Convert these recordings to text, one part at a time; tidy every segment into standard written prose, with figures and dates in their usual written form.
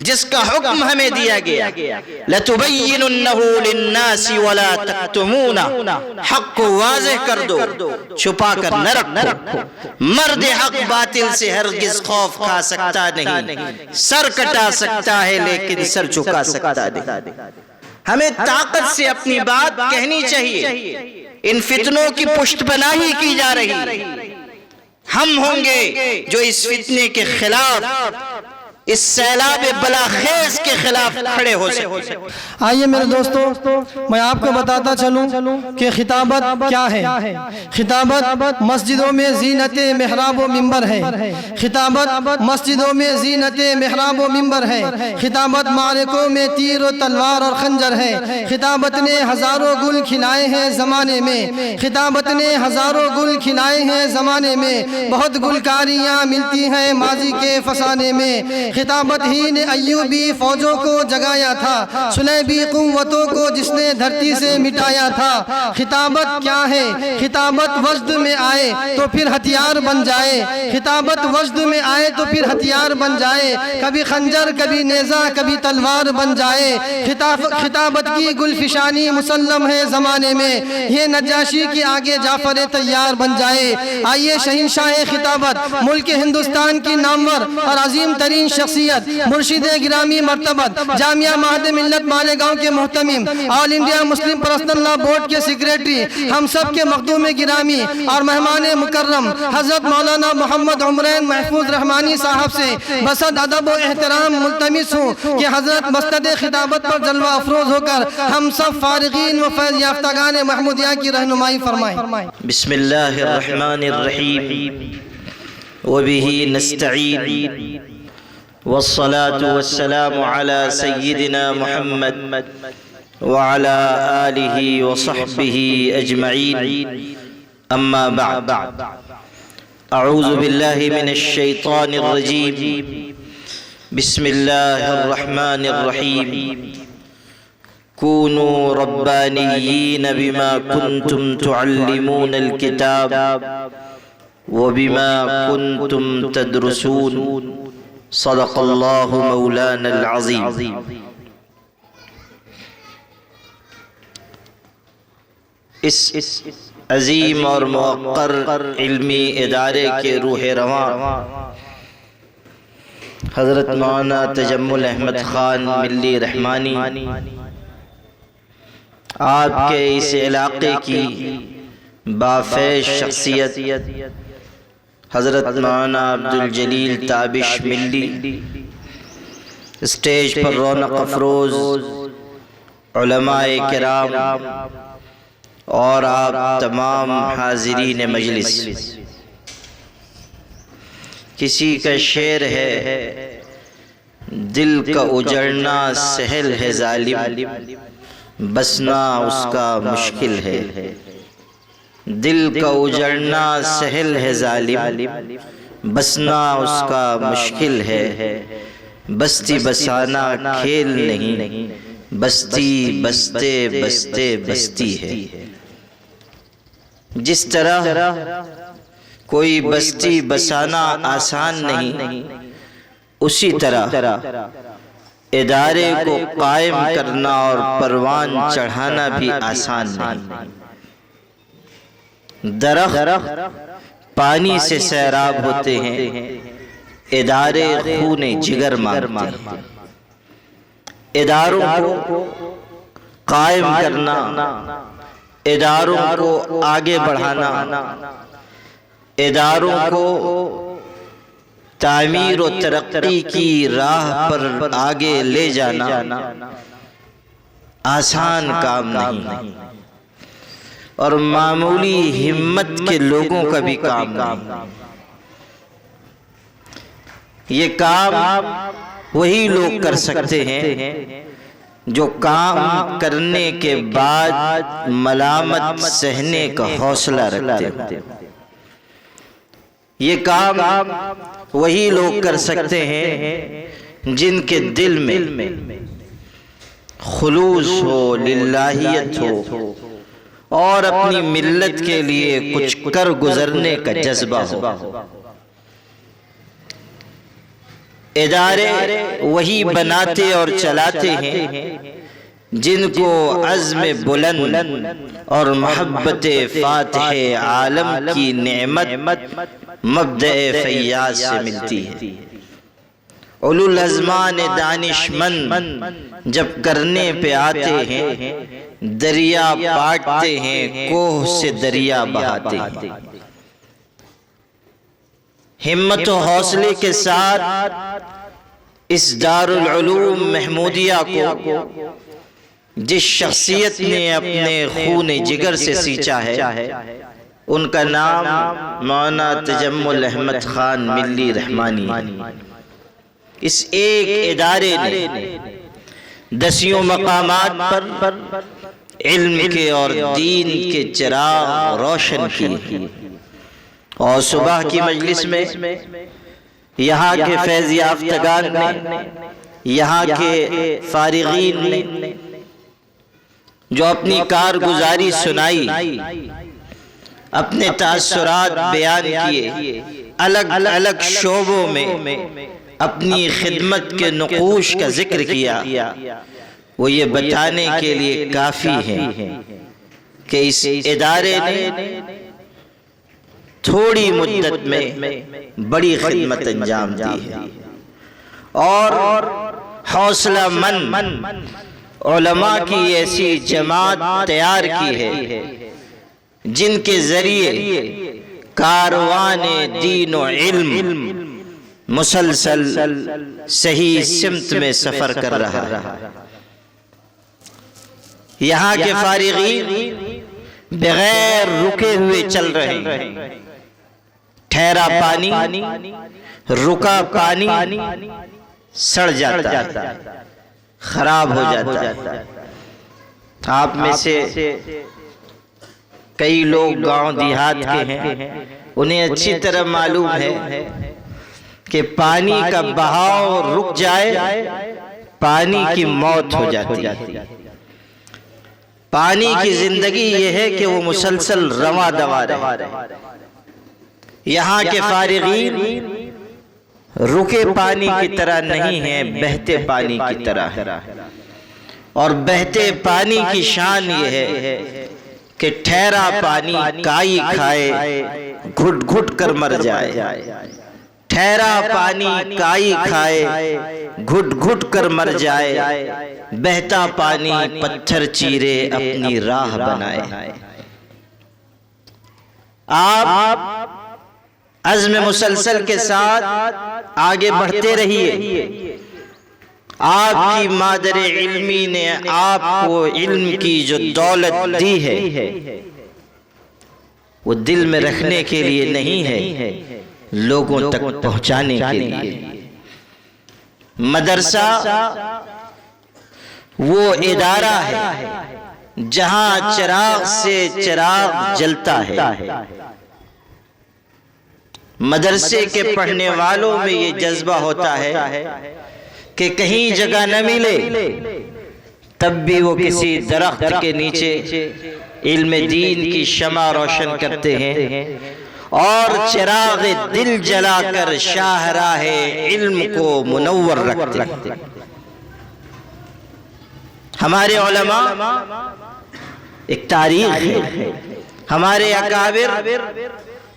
جس کا حکم ہمیں دیا گیا لَتُبَيِّنُنَّهُ لِلنَّاسِ وَلَا تَكْتُمُونَ، حق کو واضح کر دو، چھپا کر نہ رکھو۔ مرد حق باطل سے ہرگز خوف کھا سکتا نہیں، سر کٹا سکتا ہے لیکن سر چکا سکتا نہیں۔ ہمیں طاقت سے اپنی بات کہنی چاہیے۔ ان فتنوں کی پشت پناہی کی جا رہی، ہم ہوں گے جو اس فتنے کے خلاف، اس سیلاب بلاخیز کے خلاف کھڑے ہو سکتے۔ آئیے میرے دوستو، میں آپ کو بتاتا چلوں کہ خطابت کیا ہے۔ خطابت مسجدوں میں زینت محراب و منبر ہے۔ خطابت مسجدوں میں زینت محراب و منبر ہے۔ خطابت معرکوں میں تیر و تلوار اور خنجر ہے۔ خطابت نے ہزاروں گل کھلائے ہیں زمانے میں۔ خطابت نے ہزاروں گل کھلائے ہیں زمانے میں، بہت گلکاریاں ملتی ہیں ماضی کے فسانے میں۔ خطابت ہی نے ایوبی فوجوں کو جگایا تھا، سلیبی قوتوں کو جس نے دھرتی سے مٹایا تھا۔ خطابت کیا ہے؟ خطابت وجد میں آئے تو پھر ہتھیار بن جائے۔ خطابت وجد میں آئے تو پھر ہتھیار بن جائے، کبھی خنجر کبھی نیزہ کبھی تلوار بن جائے۔ خطابت کی گلفشانی مسلم ہے زمانے میں، یہ نجاشی کے آگے جعفر تیار بن جائے۔ آئیے شہنشاہ خطابت، ملک ہندوستان کی نامور اور عظیم ترین شخصیت، مرشد گرامی مرتبت، جامعہ مہد ملت مالیگاؤں کے محتمم، آل انڈیا مسلم پرسنل لا بورڈ کے سیکریٹری، ہم سب کے مخدوم گرامی اور مہمان مکرم حضرت مولانا محمد عمرین محفوظ رحمانی صاحب سے بصد ادب و احترام ملتمس ہوں کہ حضرت مسند خطابت پر جلوہ افروز ہو کر ہم سب فارغین و فیض یافتگان محمودیہ کی رہنمائی فرمائیں۔ بسم اللہ الرحمن الرحیم وبہ نستعین والصلاة والسلام على سيدنا محمد وعلى آله وصحبه أجمعين، أما بعد، أعوذ بالله من الشيطان الرجيم، بسم الله الرحمن الرحيم، كونوا ربانيين بما كنتم تعلمون الكتاب وبما كنتم تدرسون، صدق اللہ مولانا العظیم۔ اس عظیم اور موقر علمی ادارے کے روح رواں حضرت مولانا تجمل احمد خان ملی رحمانی آپ کے اس علاقے کی بافیض شخصیت حضرت مولانا عبدالجلیل تابش ملی، اسٹیج پر رونق افروز علماء کرام اور آپ تمام حاضرین مجلس، کسی کا شعر ہے دل کا اجڑنا سہل ہے ظالم، بسنا اس کا مشکل ہے۔ دل کا اجڑنا سہل ہے ظالم، بسنا اس کا مشکل ہے۔ بستی بسانا کھیل نہیں، بستی بستے بستے بستی ہے۔ جس طرح کوئی بستی بسانا آسان نہیں، اسی طرح ادارے کو قائم کرنا اور پروان چڑھانا بھی آسان نہیں۔ درخت پانی سے سیراب ہوتے ہیں، ادارے خون جگر مانگتے ہیں۔ اداروں کو قائم کرنا، اداروں کو آگے بڑھانا، اداروں کو تعمیر و ترقی کی راہ پر آگے لے جانا آسان کام نہیں، اور معمولی ہمت کے لوگوں کا بھی کام نہیں۔ یہ کام وہی لوگ کر سکتے ہیں جو کام کرنے کے بعد ملامت سہنے کا حوصلہ رکھتے ہیں۔ یہ کام وہی لوگ کر سکتے ہیں جن کے دل میں خلوص ہو، للہیت ہو، اور اپنی ملت کے لیے کچھ کر گزرنے کا جذبہ ہو۔ ادارے وہی بناتے اور چلاتے ہیں جن کو عزم بلند اور محبت فاتح عالم کی نعمت مبدأ فیاض سے ملتی ہے۔ اولو الازمان دانشمند جب کرنے پہ آتے ہیں، دریا پاٹتے ہیں، کوہ سے دریا بہاتے ہیں۔ ہمت و حوصلے کے ساتھ اس دارالعلوم محمودیہ کو جس شخصیت نے اپنے خون جگر سے سینچا ہے، ان کا نام مولانا تجمل احمد خان ملی رحمانی۔ اس ایک ادارے نے دسیوں مقامات پر علم کے اور دین کے چراغ روشن کیے، اور صبح کی مجلس میں یہاں کے فیض یافتگان نے، یہاں کے فارغین نے جو اپنی کارگزاری سنائی، اپنے تاثرات بیان کیے، الگ الگ شعبوں میں اپنی خدمت کے نقوش کا ذکر کیا، وہ یہ بتانے کے لیے کافی ہے کہ اس ادارے نے تھوڑی مدت میں بڑی خدمت انجام دی ہے، اور حوصلہ مند علماء کی ایسی جماعت تیار کی ہے جن کے ذریعے کاروان دین و علم مسلسل صحیح سمت میں سفر کر رہا ہے۔ یہاں کے فارغین بغیر رکے ہوئے چل رہے ہیں۔ ٹھہرا پانی، رکا پانی سڑ جاتا ہے، خراب ہو جاتا ہے۔ آپ میں سے کئی لوگ گاؤں دیہات کے ہیں، انہیں اچھی طرح معلوم ہے کہ پانی کا بہاؤ رک جائے، پانی کی موت ہو جاتی ہے۔ پانی کی زندگی یہ ہے کہ وہ مسلسل رواں دوا رہے۔ یہاں کے فارغین رکے پانی کی طرح نہیں ہیں، بہتے پانی کی طرح ہے، اور بہتے پانی کی شان یہ ہے کہ ٹھہرا پانی کائی کھائے، گھٹ گھٹ کر مر جائے۔ ٹھہرا پانی کائی کھائے، گھٹ گھٹ کر مر جائے، بہتا پانی پتھر چیرے اپنی راہ بنائے۔ آپ عزم مسلسل کے ساتھ آگے بڑھتے رہیے۔ آپ کی مادر علمی نے آپ کو علم کی جو دولت دی ہے، وہ دل میں رکھنے کے لیے نہیں ہے، لوگوں تک پہنچانے کے لیے۔ مدرسہ وہ ادارہ ہے جہاں چراغ سے چراغ جلتا ہے۔ مدرسے کے پڑھنے والوں میں یہ جذبہ ہوتا ہے کہ کہیں جگہ نہ ملے تب بھی وہ کسی درخت کے نیچے علم دین کی شمع روشن کرتے ہیں، اور چراغ دل جلا کر شاہراہ علم کو منور رکھتے ہیں۔ ہمارے علماء ایک تاریخ ہے، ہمارے اکابر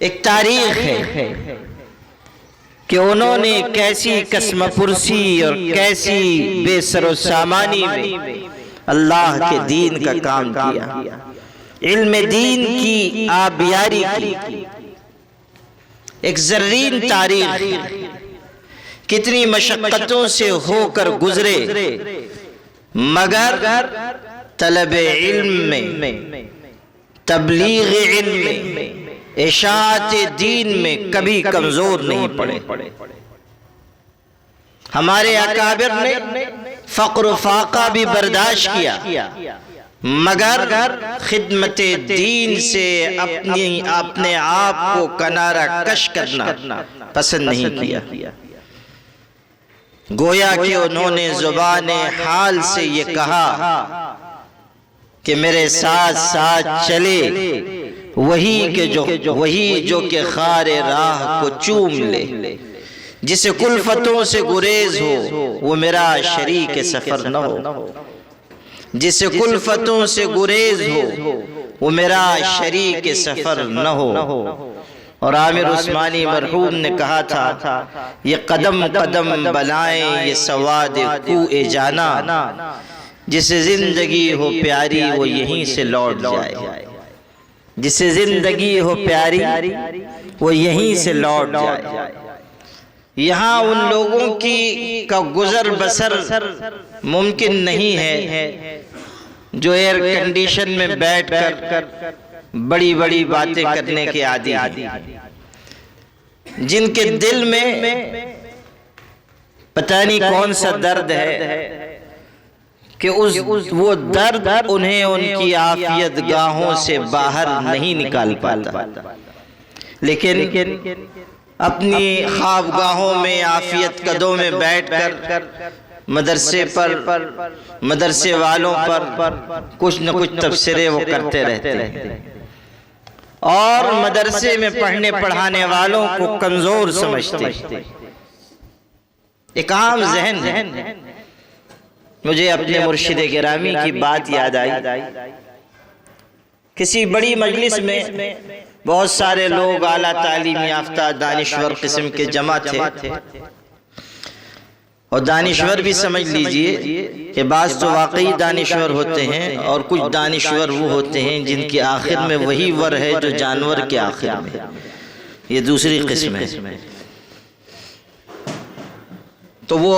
ایک تاریخ ہے کہ انہوں نے کیسی قسم پرسی اور کیسی بے سر و سامانی میں اللہ کے دین کا کام کیا، علم دین کی آبیاری کی۔ ایک زرین تاریخ، کتنی مشقتوں سے ہو کر گزرے، مگر طلب علم میں، تبلیغ علم میں، اشاعت دین میں کبھی کمزور نہیں پڑے۔ ہمارے اکابر نے فقر و فاقہ بھی برداشت کیا، مگر خدمت دین سے اپنے آپ کو کنارہ کش کرنا پسند نہیں کیا۔ گویا کہ انہوں نے زبان حال سے یہ کہا کہ میرے ساتھ ساتھ چلے وہی جو کہ خار راہ کو چوم لے، جسے کلفتوں سے گریز ہو وہ میرا شریک سفر نہ ہو، جسے کلفتوں سے گریز ہو وہ میرا شریک سفر نہ ہو۔ اور عامر عثمانی مرحوم نے کہا تھا، یہ قدم قدم بلائیں یہ سواد کوئے جانا، جسے زندگی ہو پیاری وہ یہیں سے لوٹ جائے، جسے زندگی ہو پیاری وہ یہیں سے لوٹ جائے۔ یہاں ان لوگوں کا گزر بسر ممکن نہیں ہے جو ایئر کنڈیشن میں بیٹھ کر بڑی بڑی باتیں کرنے کے عادی ہیں، جن کے دل میں پتہ نہیں کون سا درد ہے کہ وہ درد انہیں ان کی عافیت گاہوں سے باہر نہیں نکال پاتا، لیکن اپنی خوابگاہوں میں عافیت قدوں میں بیٹھ کر مدرسے پر، مدرسے والوں پر کچھ نہ کچھ تبصرے وہ کرتے رہتے ہیں، اور مدرسے میں پڑھنے پڑھانے والوں کو کمزور سمجھتے ہیں۔ ایک عام ذہن ہے، مجھے اپنے مرشد گرامی کی بات یاد آئی۔ کسی بڑی مجلس میں بہت سارے لوگ اعلیٰ تعلیم یافتہ دانشور قسم کے جمع تھے، اور دانشور بھی سمجھ لیجئے کہ بعض تو واقعی دانشور ہوتے ہیں، اور کچھ دانشور وہ ہوتے ہیں جن کی آخر میں وہی ور ہے جو جانور کے آخر میں، یہ دوسری قسم ہے۔ تو وہ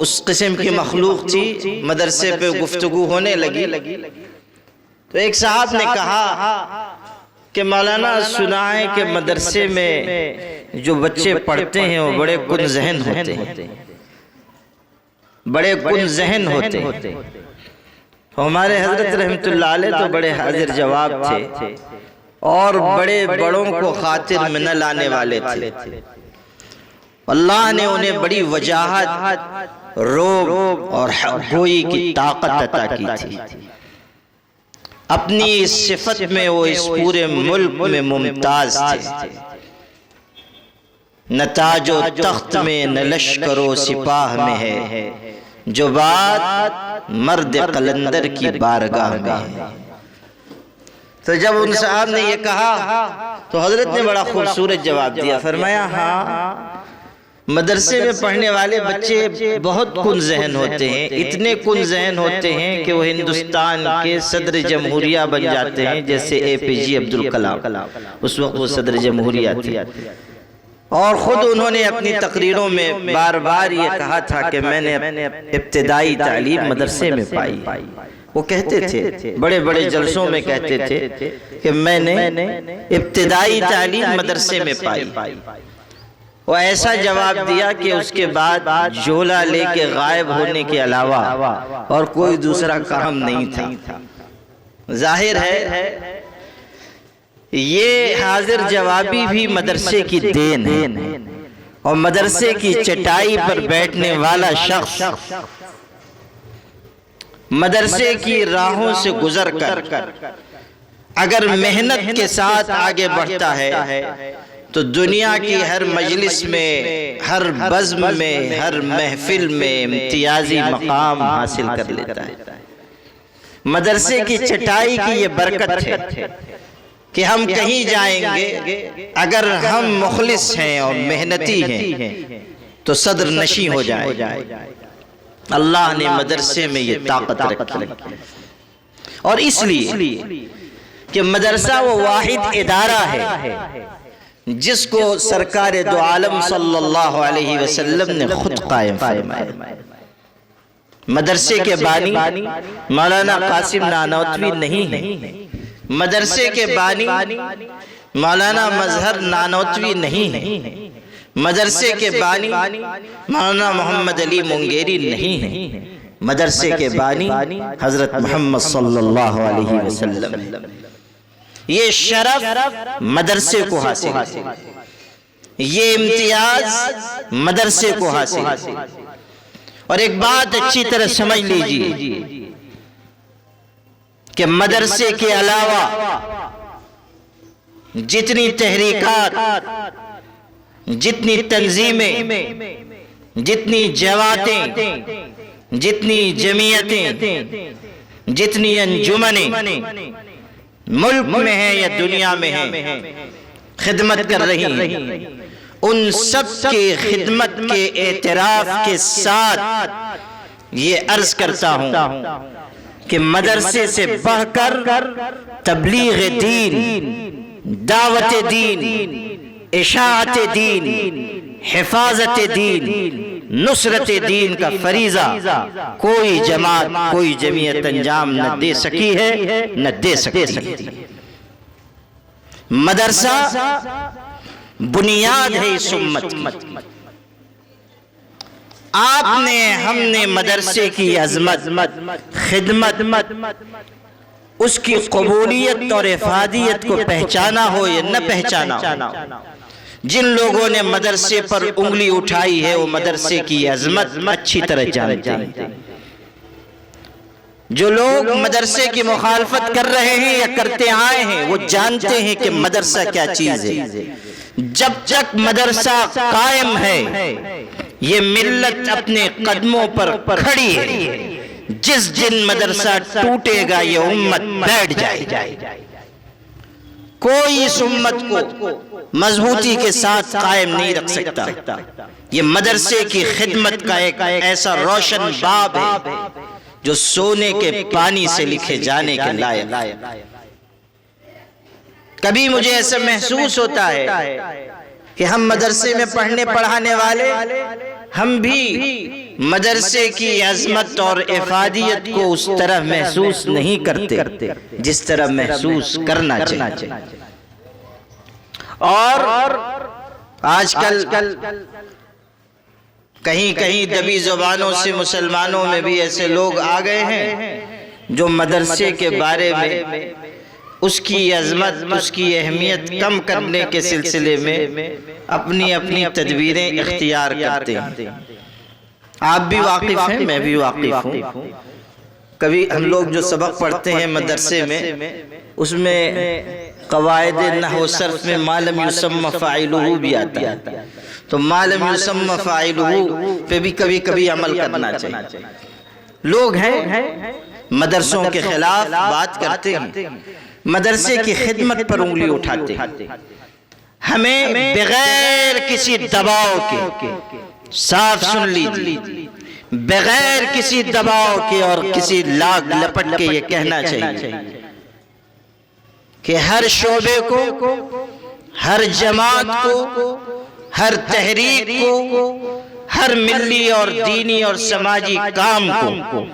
اس قسم کی مخلوق تھی، مدرسے پہ گفتگو ہونے لگی تو ایک صاحب نے کہا کہ مولانا سنا ہے کہ مدرسے میں جو بچے پڑھتے ہیں وہ بڑے کن ذہن ہوتے ہیں، بڑے کن ذہن ہوتے ہیں۔ ہمارے حضرت رحمت اللہ علیہ تو بڑے حاضر جواب تھے، اور بڑے بڑوں کو خاطر میں نہ لانے والے تھے۔ اللہ نے انہیں بڑی وجاہت، روب اور حق گوئی کی طاقت عطا کی تھی۔ اپنی اس صفت میں وہ اس پورے ملک میں ممتاز تھے۔ نہ تاج و تخت میں نہ لشکر و سپاہ میں ہے، جو بات مرد قلندر کی بارگاہ میں ہے۔ تو جب ان صاحب نے یہ کہا تو حضرت نے بڑا خوبصورت جواب دیا، فرمایا ہاں مدرسے میں پڑھنے والے بچے بہت کن ذہن ہوتے ہیں، اتنے کن ذہن ہوتے ہیں کہ وہ ہندوستان کے صدر جمہوریہ بن جاتے ہیں، جیسے اے پی جے عبدالکلام، اس وقت وہ صدر جمہوریہ تھے۔ اور خود انہوں نے اپنی تقریروں میں بار بار یہ کہا تھا کہ میں نے ابتدائی تعلیم مدرسے میں پائی۔ وہ کہتے تھے، بڑے بڑے جلسوں میں کہتے تھے کہ میں نے ابتدائی تعلیم مدرسے میں پائی۔ وہ ایسا جواب دیا کہ اس کے بعد جھولا لے کے غائب ہونے کے علاوہ اور کوئی دوسرا کام نہیں تھا۔ ظاہر ہے یہ حاضر جوابی بھی مدرسے کی دین ہے، اور مدرسے کی چٹائی پر بیٹھنے والا شخص مدرسے کی راہوں سے گزر کر اگر محنت کے ساتھ آگے بڑھتا ہے تو دنیا کی ہر مجلس میں، ہر بزم میں، ہر محفل میں امتیازی مقام حاصل کر لیتا ہے۔ مدرسے کی چٹائی کی یہ برکت ہے کہ ہم کہیں جائیں گے، اگر ہم مخلص ہیں اور محنتی ہیں تو صدر نشیں ہو جائے۔ اللہ نے مدرسے میں یہ طاقت رکھی، اور اس لیے کہ مدرسہ وہ واحد ادارہ ہے جس کو سرکار دو عالم صلی اللہ علیہ وسلم نے خود قائم فرمایا۔ مدرسے کے بانی مولانا قاسم نانوتوی نہیں ہے، مدرسے کے بانی مولانا مظہر نانوتوی نہیں ہے، مدرسے کے بانی مولانا محمد علی منگیری نہیں ہے، مدرسے کے بانی حضرت محمد صلی اللہ علیہ وسلم۔ یہ شرف مدرسے کو حاصل ہے، یہ امتیاز مدرسے کو حاصل ہے۔ اور ایک بات اچھی طرح سمجھ لیجئے کہ مدرسے کے علاوہ جتنی تحریکات، جتنی تنظیمیں، جتنی جماعتیں، جتنی جمعیتیں، جتنی انجمنیں ملک میں ہیں یا دنیا میں ہیں خدمت کر رہی ہیں، ان سب کی خدمت کے اعتراف کے ساتھ یہ عرض کرتا ہوں کہ مدرسے سے بڑھ کر تبلیغ دین، دعوت دین، اشاعت دین، حفاظت دین، نصرت دین کا فریضہ کوئی جماعت، کوئی جمعیت انجام نہ دے سکی ہے، نہ دے سکتی۔ مدرسہ بنیاد ہے اس امت کی۔ آپ نے، ہم نے مدرسے کی عظمت، خدمت، اس کی قبولیت اور افادیت کو پہچانا ہو یا نہ پہچانا ہو، جن لوگوں نے مدرسے پر انگلی اٹھائی ہے وہ مدرسے کی عظمت اچھی طرح جانتے ہیں۔ جو لوگ مدرسے کی مخالفت کر رہے ہیں یا کرتے آئے ہیں وہ جانتے ہیں کہ مدرسہ کیا چیز ہے۔ جب تک مدرسہ قائم ہے یہ ملت اپنے قدموں پر کھڑی ہے، جس دن مدرسہ ٹوٹے گا یہ امت بیٹھ جائے گی۔ کوئی اس امت کو مضبوطی کے ساتھ قائم نہیں رکھ سکتا۔ یہ مدرسے کی خدمت کا ایک ایسا روشن باب ہے جو سونے کے پانی سے لکھے جانے کے لائق۔ کبھی مجھے ایسا محسوس ہوتا ہے کہ ہم مدرسے میں پڑھنے پڑھانے والے، ہم بھی مدرسے کی عظمت اور افادیت کو اس طرح محسوس نہیں کرتے جس طرح محسوس کرنا چاہیے۔ اور آج کل کہیں کہیں دبی زبانوں سے مسلمانوں میں بھی ایسے لوگ آ گئے ہیں جو مدرسے کے بارے میں اس کی عظمت، اس کی اہمیت کم کرنے کے سلسلے میں اپنی اپنی تدبیریں اختیار کرتے ہیں۔ آپ بھی واقف ہیں، میں بھی واقف ہوں۔ کبھی ہم لوگ جو سبق پڑھتے ہیں مدرسے میں، اس میں قواعد نحو صرف میں ما لم یسمى فاعلہ بھی آتا ہے، تو ما لم یسمى فاعلہ پہ بھی کبھی کبھی عمل کرنا چاہیے۔ لوگ ہیں مدرسوں کے خلاف بات کرتے ہیں، مدرسے کی خدمت پر انگلی اٹھاتے ہیں۔ ہمیں بغیر کسی دباؤ کے، صاف سن لیجیے، بغیر کسی دباؤ کے اور کسی لاگ لپٹ کے یہ کہنا چاہیے کہ ہر شعبے کو، ہر جماعت کو، ہر تحریک کو، ہر ملی اور دینی اور سماجی کام کو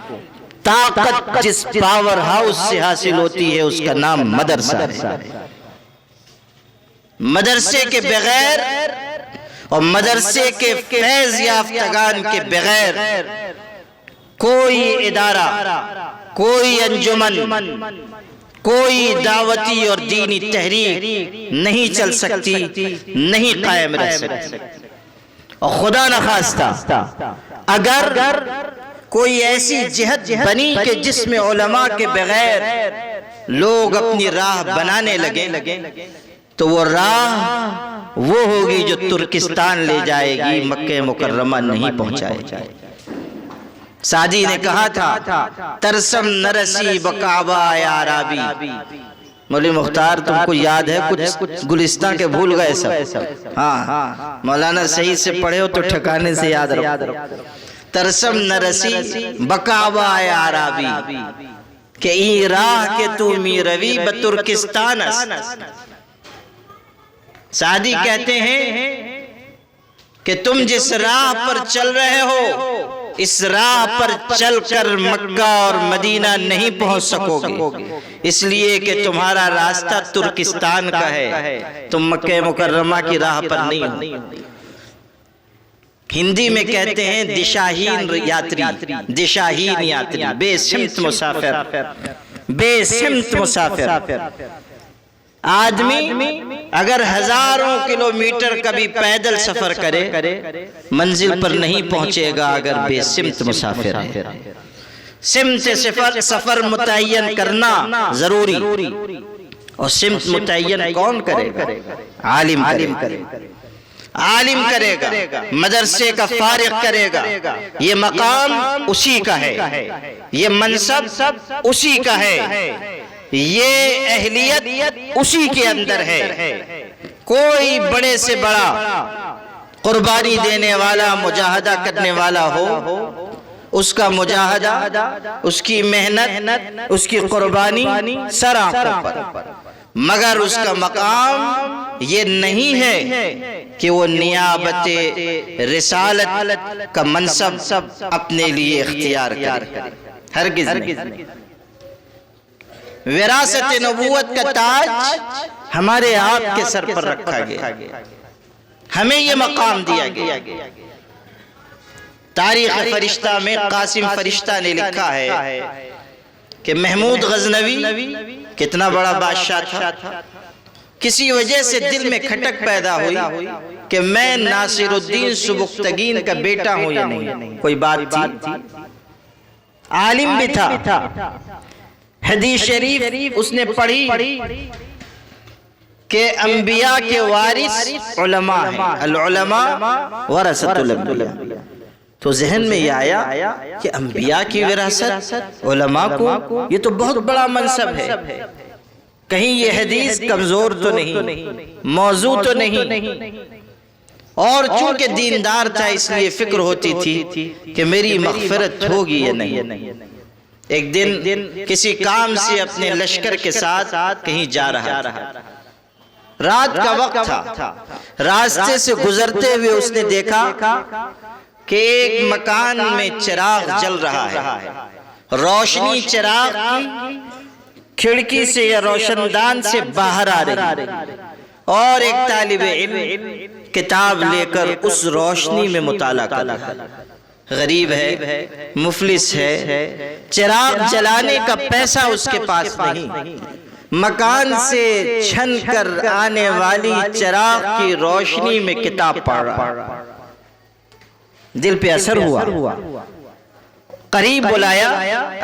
طاقت جس پاور ہاؤس سے حاصل ہوتی ہے اس کا نام مدرسہ ہے۔ مدرسے کے بغیر اور مدرسے کے فیض یافتگان کے بغیر کوئی ادارہ، کوئی انجمن، کوئی دعوتی اور دینی تحریک نہیں چل سکتی، نہیں قائم رہ سکتی۔ اور خدا نخواستہ اگر کوئی ایسی جہت بنی کہ جس میں علماء کے بغیر لوگ اپنی راہ بنانے لگے تو وہ راہ وہ ہوگی جو ترکستان لے جائے گی، مکہ مکرمہ نہیں پہنچائے جائے۔ سعدی نے کہا تھا ترسم نرسی بکعبہ یا عرابی۔ مولی مختار تم کو یاد ہے کچھ گلستان کے بھول گئے سب؟ ہاں مولانا صحیح سے پڑھے ہو تو ٹھکانے سے یاد رکھو۔ ترسم نرسی بکعبہ یا عرابی کہ ای راہ کے تو می روی بترکستان است۔ سعدی کہتے ہیں کہ تم جس راہ پر چل رہے ہو اس راہ پر چل کر مکہ اور مدینہ نہیں پہنچ سکو گے، اس لیے کہ تمہارا راستہ ترکستان کا ہے، تم مکہ مکرمہ کی راہ پر نہیں ہو۔ ہندی میں کہتے ہیں دشاہین یاتری، دشاہین یاتری، بے سمت مسافر، بے سمت مسافر۔ آدمی اگر ہزاروں کلومیٹر کبھی پیدل سفر کرے منزل پر نہیں پہنچے گا اگر بے سمت مسافر ہے۔ سمت سفر متعین کرنا ضروری، اور سمت متعین کون کرے گا؟ عالم کرے۔ عالم کرے گا، مدرسے کا فارغ کرے گا، یہ مقام اسی کا ہے، یہ منصب اسی کا ہے، یہ اہلیت اسی کے اندر ہے۔ کوئی بڑے سے بڑا قربانی دینے والا، مجاہدہ کرنے والا ہو، اس کا مجاہدہ، اس کی محنت، اس کی قربانی سر آنکھوں پر، مگر اس کا مقام یہ نہیں ہے کہ وہ نیابت رسالت کا منصب اپنے لیے اختیار کرے، ہرگز نہیں۔ وراثت نبوت کا تاج ہمارے آپ کے سر پر رکھا گیا، ہمیں یہ مقام دیا گیا۔ تاریخ فرشتہ میں قاسم فرشتہ نے لکھا ہے کہ محمود غزنوی کتنا بڑا بادشاہ تھا، کسی وجہ سے دل میں کھٹک پیدا ہوئی کہ میں ناصر الدین سبکتگین کا بیٹا ہوں یا نہیں۔ کوئی بات تھی، عالم بھی تھا، حدیث شریف اس نے پڑھی کہ انبیاء کے وارث علماء ہیں، العلماء ورثۃ الانبیاء۔ تو ذہن میں یہ آیا کہ انبیاء کی وراثت علماء کو، یہ تو بہت بڑا منصب ہے، کہیں یہ حدیث کمزور تو نہیں، موضوع تو نہیں۔ اور چونکہ دیندار تھا اس لیے فکر ہوتی تھی کہ میری مغفرت ہوگی یا نہیں۔ ایک دن کسی کام سے اپنے لشکر کے ساتھ کہیں جا رہا تھا، رات کا وقت تھا، راستے سے گزرتے ہوئے اس نے دیکھا کہ ایک مکان میں چراغ جل رہا ہے، روشنی چراغ کی کھڑکی سے یا روشن دان سے باہر آ رہی، اور ایک طالب علم کتاب لے کر اس روشنی میں مطالعہ کر رہا ہے۔ غریب ہے، مفلس ہے، چراغ جلانے کا پیسہ اس کے پاس نہیں، مکان سے چھن کر آنے والی چراغ کی روشنی میں کتاب پڑھ رہا۔ دل پہ اثر ہوا، قریب بلایا،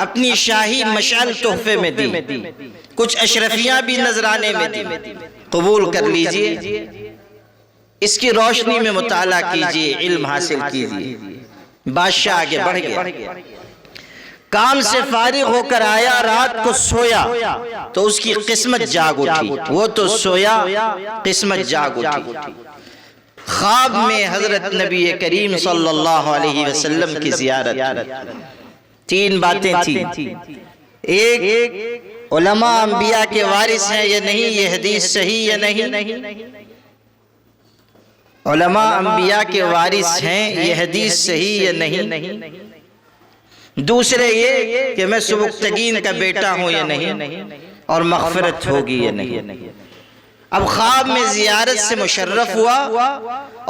اپنی شاہی مشعل تحفے میں دی، کچھ اشرفیاں بھی نذرانے میں دی، قبول کر لیجئے، اس کی روشنی میں مطالعہ کیجئے، علم حاصل کیجئے۔ بادشاہ آگے بڑھ گیا، کام سے فارغ ہو کر آیا، رات کو سویا تو اس کی قسمت جاگ اٹھی، وہ تو سویا، قسمت جاگ اٹھی۔ خواب میں حضرت نبی کریم صلی اللہ علیہ وسلم کی زیارت، 3 باتیں تھیں، ایک علماء انبیاء کے وارث ہیں یا نہیں، یہ حدیث صحیح یا نہیں، علماء انبیاء کے وارث ہیں یہ حدیث صحیح یا نہیں، دوسرے یہ کہ میں سبکتگین کا بیٹا ہوں یا نہیں، اور مغفرت ہوگی یا نہیں۔ اب خواب میں زیارت سے مشرف ہوا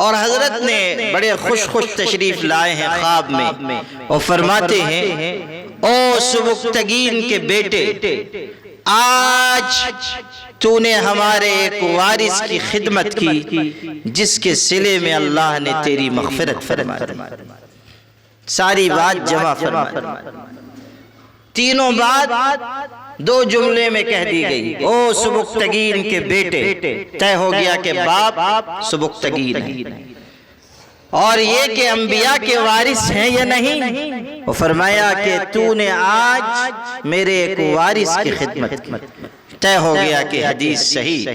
اور حضرت نے بڑے خوش تشریف لائے ہیں خواب میں، اور فرماتے ہیں او سبکتگین کے بیٹے، آج تو نے ہمارے ایک وارث کی خدمت کی جس کے صلے میں اللہ نے تیری مغفرت فرمائی۔ ساری بات جمع فرمائی، تینوں بات 2 جملے میں کہہ دی گئی۔ او سبکتگین کے بیٹے، طے ہو گیا کہ باپ سبکتگین ہے، اور یہ کہ انبیاء کے وارث ہیں یا نہیں، وہ فرمایا کہ تو نے آج میرے ایک وارث کی خدمت کی، طے ہو گیا کہ حدیث صحیح،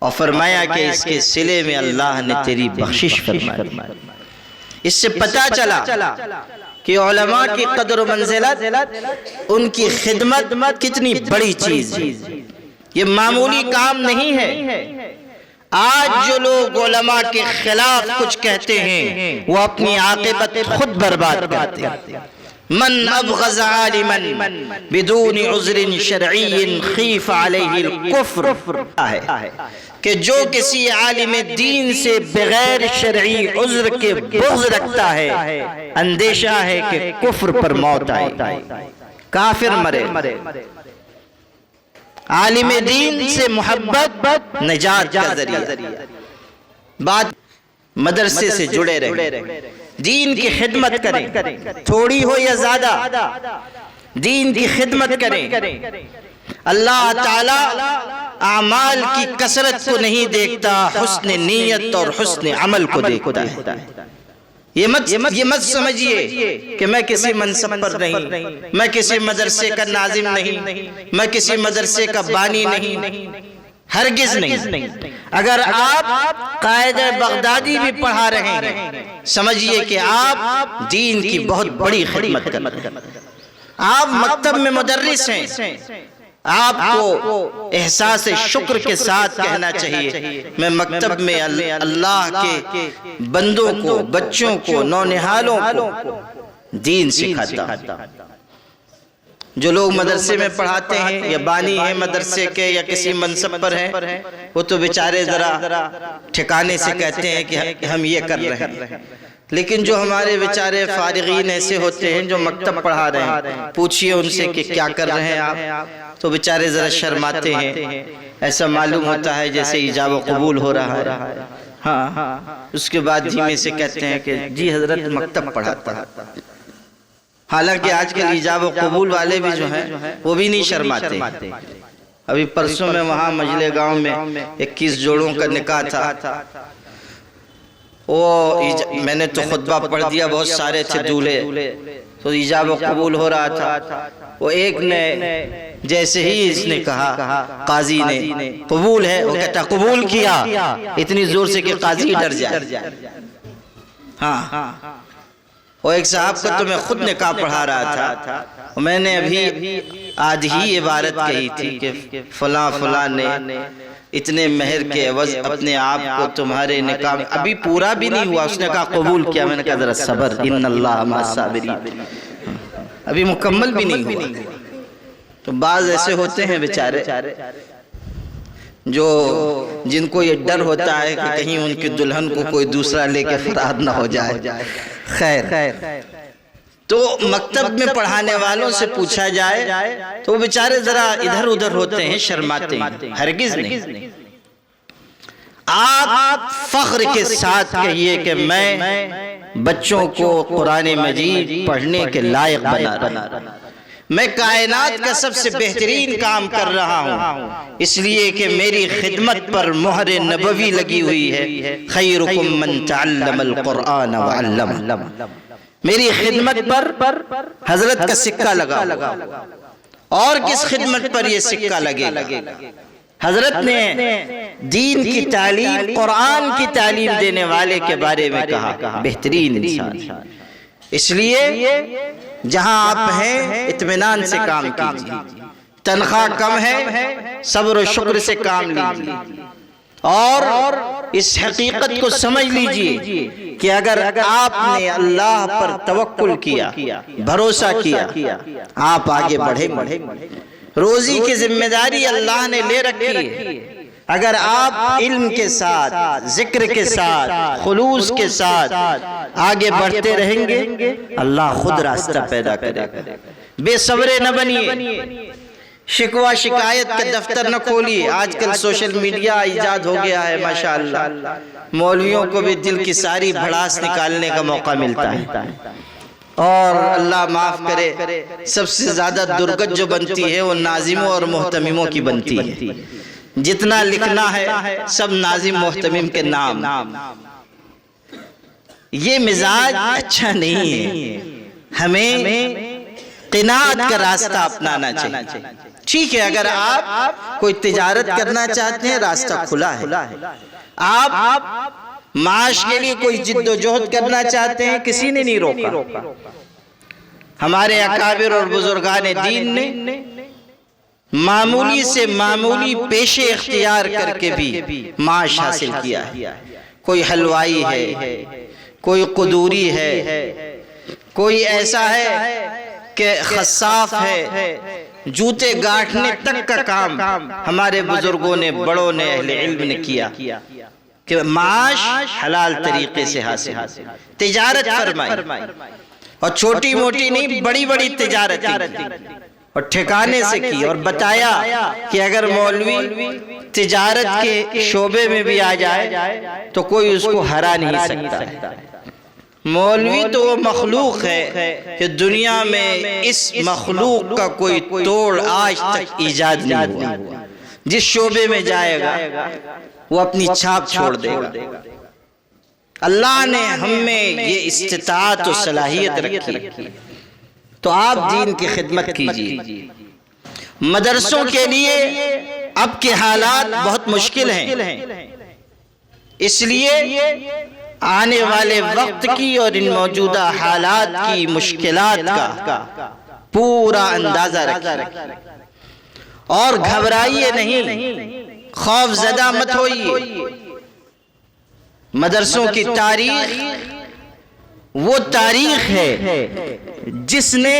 اور فرمایا کہ اس کے صلے میں اللہ نے تیری بخشش فرمائی۔ اس سے پتہ چلا کہ علماء کی قدر و منزلت، ان کی خدمت کتنی بڑی چیز ہے، یہ معمولی کام نہیں ہے۔ آج جو لوگ علماء کے خلاف کچھ کہتے ہیں وہ اپنی عاقبت خود برباد کرتے ہیں۔ من ابغض عالما بدون عذر شرعی خیف علیہ الکفر، کہ جو کسی عالم دین سے بغیر شرعی عذر کے بغض رکھتا ہے، اندیشہ ہے کہ کفر پر موت آئے، کافر مرے۔ عالم دین سے محبت نجات کا ذریعہ۔ بات مدرسے سے جڑے رہیں، دین کی خدمت کریں، تھوڑی ہو یا زیادہ، دین کی خدمت کریں۔ اللہ تعالی اعمال کی کثرت کو نہیں دیکھتا، حسن نیت اور حسن عمل کو دیکھتا ہے۔ یہ مت سمجھیے کہ میں کسی منصب پر نہیں، میں کسی مدرسے کا ناظم نہیں، میں کسی مدرسے کا بانی نہیں، ہرگز نہیں۔ اگر آپ قائد بغدادی بھی پڑھا رہے ہیں، سمجھیے کہ آپ دین کی بہت بڑی خدمت کر رہے ہیں۔ آپ مکتب میں مدرس ہیں، آپ کو احساس شکر کے ساتھ کہنا چاہیے میں مکتب میں اللہ کے بندوں کو، بچوں کو، نونہالوں کو دین سکھاتا ہوں۔ جو لوگ مدرسے میں پڑھاتے ہیں یا بانی ہیں مدرسے کے یا کسی منصب پر ہیں، وہ تو بیچارے ذرا ٹھکانے سے کہتے ہیں کہ ہم یہ کر رہے ہیں، لیکن جو ہمارے بیچارے فارغین ایسے ہوتے ہیں جو مکتب پڑھا رہے ہیں، پوچھئے ان سے کہ کیا کر رہے ہیں آپ، تو بیچارے ذرا شرماتے ہیں، ایسا معلوم ہوتا ہے جیسے ایجاب و قبول ہو رہا ہے۔ ہاں، اس کے بعد دھیمے سے کہتے ہیں کہ جی حضرت مکتب پڑھاتا ہے۔ حالانکہ آج کل ایجاب و قبول والے بھی جو ہیں وہ بھی نہیں شرماتے۔ ابھی پرسوں میں وہاں مجلے گاؤں میں 21 جوڑوں کا نکاح تھا، میں نے تو خطبہ پڑھ دیا، بہت سارے تھے دولہے، تو ایجاب و قبول ہو رہا تھا۔ وہ ایک نے جیسے ہی اس نے کہا قاضی نے قبول ہے، وہ کہتا قبول کیا اتنی زور سے کہ قاضی ڈر جائے۔ ہاں، وہ ایک صاحب کا تو میں خود نکاح پڑھا رہا تھا، میں نے ابھی آدھی ہی عبارت کہی تھی کہ فلاں فلاں نے اتنے مہر کے عوض اپنے آپ کو تمہارے نکاح میں، ابھی پورا بھی نہیں ہوا، اس نے کہا قبول کیا، میں نے کہا ذرا صبر، ان اللہ مع الصابرین، ابھی مکمل بھی نہیں ہوا۔ تو بعض ایسے ہوتے ہیں بیچارے جو جن کو یہ ڈر ہوتا ہے کہ کہیں ان کی دلہن کو کوئی دوسرا لے کے فرار نہ ہو جائے۔ خیر، تو مکتب میں پڑھانے والوں سے پوچھا جائے تو وہ بیچارے ذرا ادھر ادھر ہوتے ہیں، شرماتے ہیں، ہرگز نہیں۔ آپ فخر کے ساتھ کہیے کہ میں بچوں کو قرآن مجید پڑھنے کے لائق بنا رہا ہوں، میں کائنات کا سب سے بہترین کام کر رہا ہوں، اس لیے کہ میری خدمت پر مہر نبوی لگی ہوئی ہے، خیرکم من تعلم القرآن وعلمہ، میری خدمت پر حضرت کا سکہ لگا۔ اور کس خدمت پر یہ سکہ لگے گا؟ حضرت نے دین کی تعلیم، قرآن کی تعلیم دینے والے کے بارے میں کہا بہترین انسان۔ اس لیے جہاں آپ ہیں اطمینان سے کام کیجیے، تنخواہ کم ہے صبر و شکر سے کام لیجیے، اور اس حقیقت کو سمجھ لیجیے کہ اگر آپ نے اللہ پر توکل کیا، بھروسہ کیا، آپ آگے بڑھیں گے۔ روزی کی ذمہ داری اللہ نے لے رکھی ہے، اگر آپ علم کے ساتھ، ذکر کے ساتھ، خلوص کے ساتھ آگے بڑھتے رہیں گے، اللہ خود راستہ پیدا کرے گا۔ بے صبرے نہ بنیے، شکوہ شکایت کا دفتر نہ کھولیے۔ آج کل سوشل میڈیا ایجاد ہو گیا ہے، ماشاءاللہ مولویوں کو بھی دل کی ساری بھڑاس نکالنے کا موقع ملتا ہے، اور اللہ معاف کرے سب سے زیادہ درگت جو بنتی ہے وہ ناظموں اور محتمموں کی بنتی ہے۔ جتنا لکھنا ہے سب ناظم محتمم کے نام، یہ مزاج اچھا نہیں ہے، ہمیں قناعت کا راستہ اپنانا چاہیے۔ ٹھیک ہے، اگر آپ کوئی تجارت کرنا چاہتے ہیں راستہ کھلا ہے، آپ معاش کے لیے کوئی جد و جہد کرنا چاہتے ہیں کسی نے نہیں روکا۔ ہمارے اکابر اور بزرگان دین نے معمولی سے معمولی پیشے اختیار کر کے بھی معاش حاصل کیا ہے۔ کوئی حلوائی ہے، کوئی قدوری ہے، کوئی ایسا ہے کہ خصاف ہے، جوتے گاٹھنے تک کا کام ہمارے بزرگوں نے، بڑوں نے، اہل علم نے کیا کہ معاش حلال طریقے سے حاصل، تجارت فرمائی، اور چھوٹی موٹی نہیں بڑی بڑی تجارت کی، اور ٹھکانے سے کی، اور بتایا کہ اگر مولوی تجارت کے شعبے میں بھی آ جائے تو کوئی اس کو ہرا نہیں سکتا۔ مولوی تو وہ مخلوق ہے کہ دنیا میں اس مخلوق کا کوئی توڑ آج تک ایجاد نہیں ہوا. جس شعبے میں جائے گا وہ اپنی چھاپ چھوڑ دے گا. اللہ نے ہم میں یہ استطاعت و صلاحیت رکھی تو آپ دین کی خدمت کیجیے. مدرسوں کے لیے اب کے حالات بہت مشکل ہیں، اس لیے آنے والے وقت کی اور ان موجودہ حالات کی مشکلات کا پورا اندازہ رکھیے اور گھبرائیے نہیں، خوف زدہ مت ہوئیے. مدرسوں کی تاریخ وہ تاریخ ہے جس نے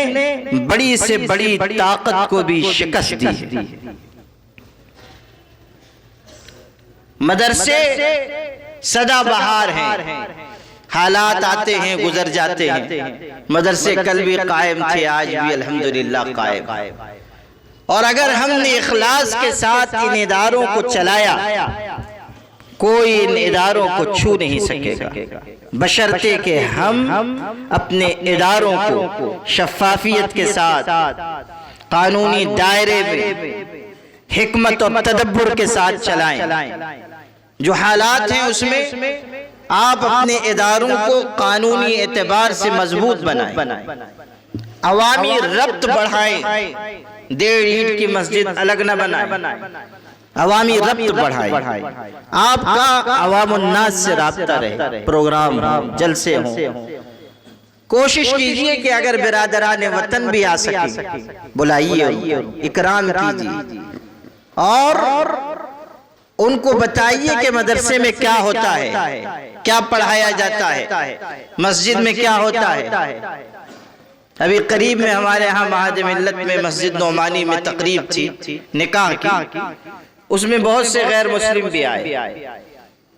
بڑی سے بڑی طاقت کو بھی شکست دی ہے. مدرسے سدا بہار ہیں، حالات آتے ہیں گزر جاتے ہیں. مدرسے کل بھی قائم تھے، آج بھی الحمدللہ قائم. اور اگر ہم نے اخلاص کے ساتھ ان اداروں کو چلایا کوئی ان اداروں کو چھو نہیں سکے گا، بشرطے کہ ہم اپنے اداروں کو شفافیت کے ساتھ قانونی دائرے میں حکمت اور تدبر کے ساتھ چلائیں. جو حالات ہیں اس میں آپ اپنے اداروں کو قانونی اعتبار سے مضبوط بنائیں، عوامی ربط بڑھائیں. 1.5 اینٹ کی مسجد الگ نہ بنائیں، عوامی ربط بڑھائیں. آپ کا عوام الناس سے رابطہ رہے، پروگرام ہوں، جلسے ہوں. کوشش کیجئے کہ اگر برادران وطن بھی آ سکیں بلائیے، اکرام کیجئے اور ان کو بتائیے کہ مدرسے میں کیا ہوتا ہے، کیا پڑھایا جاتا ہے، مسجد میں کیا ہوتا ہے. ابھی قریب میں ہمارے ہاں معہد ملت میں مسجد نعمانی میں تقریب تھی نکاح کی. اس میں بہت سے غیر مسلم بھی آئے.